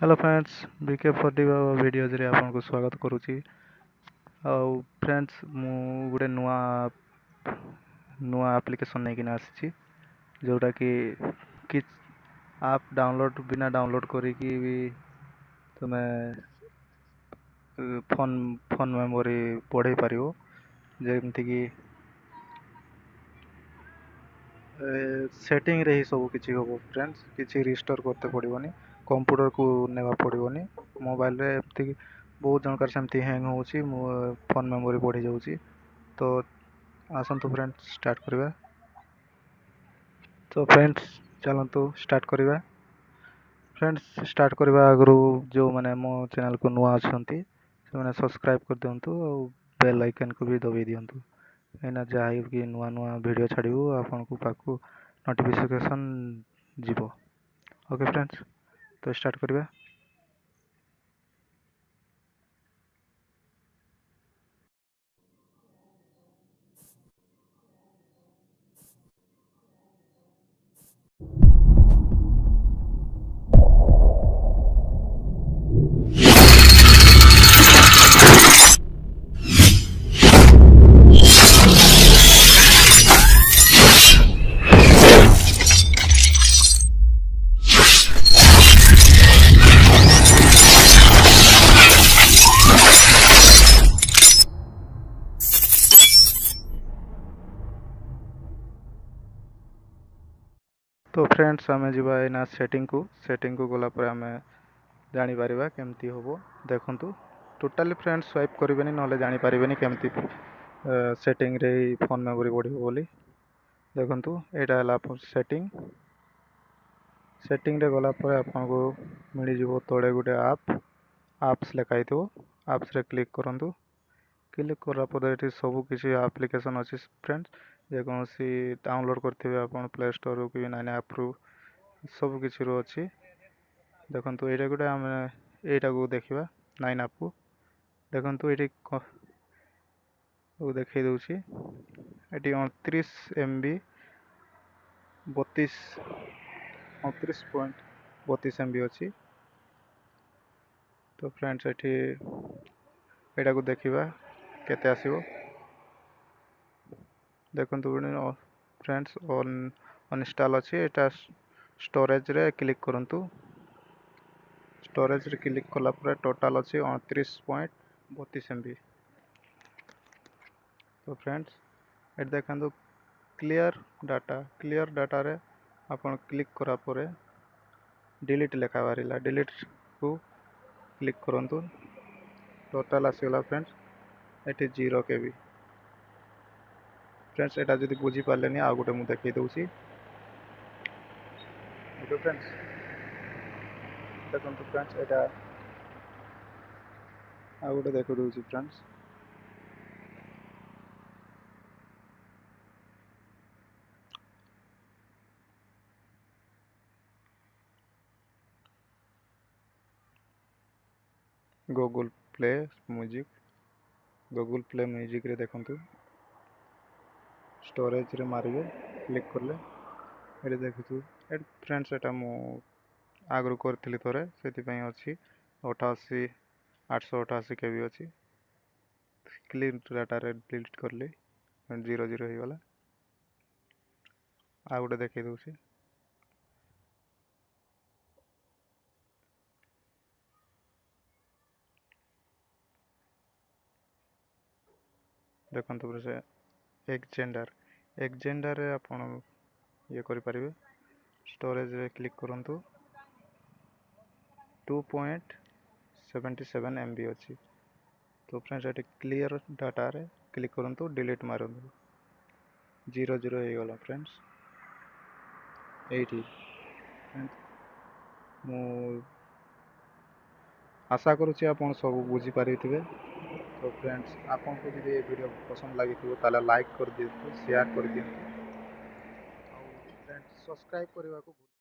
Hello friends BK40 videos रे आपको स्वागत करुच्ची। आउ फ्रेंड्स मु गोटे नुआ नुआ एप्लिकेशन नहीं आसी जोटा कि आप डाउनलोड बिना डाउनलोड करिकी भी तुम्हें फोन फोन मेमोरी बढ़ाई पार जमती कि सेटिंग रे ही सब किसी हम फ्रेंड्स किसी रिस्टोर करते पड़ोनी कंप्यूटर को नेवा पड़ोनी मोबाइल रे एमती बहुत जनकर सेमती हैंग होची फोन मेमोरी बढ़ी जाऊँगी। तो आसतु फ्रेंड्स स्टार्ट करवा। तो फ्रेंड्स चलतु स्टार्ट करवा। फ्रेंड्स स्टार्ट करवा आगु जो मैंने मो चैनल को नुआ अच्छा से मैंने सब्सक्राइब कर दिंतु और बेल आइकन को भी दबाई दिंतु कहीं जहाँ कि नुआ नुआ वीडियो छाड़ू आपन को पाक नोटिफिकेशन जीवो। ओके फ्रेंड्स तो स्टार्ट करवा। तो फ्रेंड्स आम जाना सेटिंग को गलापर आम जापर केमती हम देखु टोटाली फ्रेंड्स स्वाइप करेंगे ना जापारे केमती सेटिंग रे फोन मेमोरी बढ़ बोली देखु यहाँ सेटिंग सेटिंग रे गलापर आपको मिल जाव तले गोटे आप्स लिखाई थो आप्स रे क्लिक करूँ। क्लिक करापर ये सब किसी एप्लिकेशन अच्छी फ्रेंड्स जेकोसी डाउनलोड करेंगे आप प्ले स्टोर कि नाइन आप रु सब किसी अच्छी देखो ये गोटे आम यहाँ को देखा नाइन आप को देखो ये देखे दूसरी ये 29 MB 29.32 MB अच्छी। तो फ्रेंड्स ये को देखा केते आसीबो देखो फ्रेंड्स अनइंस्टॉल अच्छी एटा स्टोरेज रे क्लिक करंतु स्टोरेज रे क्लिक कला पर टोटल अच्छी 29.32 MB। तो फ्रेंड्स ये देखो क्लियर डाटा रे अपन क्लिक करा पर डिलीट लिखा बाहर डिलीट को क्लिक करंतु टोटल आसीगला फ्रेंड्स ये 0 KB। फ्रेंड्स एटा जदि बुझी पारे आ गोटे मुझे देखई दूसरी ओके फ्रेंड्स देखो फ्रेंड्स एटा आ गोटे देख दूसरी फ्रेंड्स गूगल प्ले म्यूजिक रे देखु स्टोरेज रे मारिए क्लिक करले ये देखु फ्रेंड्स एटा मु आगु करी थोड़े से अच्छी 88 888 KB अच्छी क्लीन डाटा रे डिलीट करली 00 हो गला आ गोटे देखई दूसरी देखो से एक्जेंडर रे आपण ये करि परिबे स्टोरेज रे क्लिक करंतु 2.77 MB अच्छी। तो फ्रेंड्स ये क्लियर डाटा रे क्लिक करंतु डिलीट मारंतु 00 हो गला फ्रेंड्स एटी मु आशा करुच्ची आपन सब बुझी पारिथिबे। तो फ्रेंड्स आपन को यदि ये वीडियो पसंद लगी ताला लाइक कर दियंतु शेयर कर दियंतु और फ्रेंड्स सब्सक्राइब करने को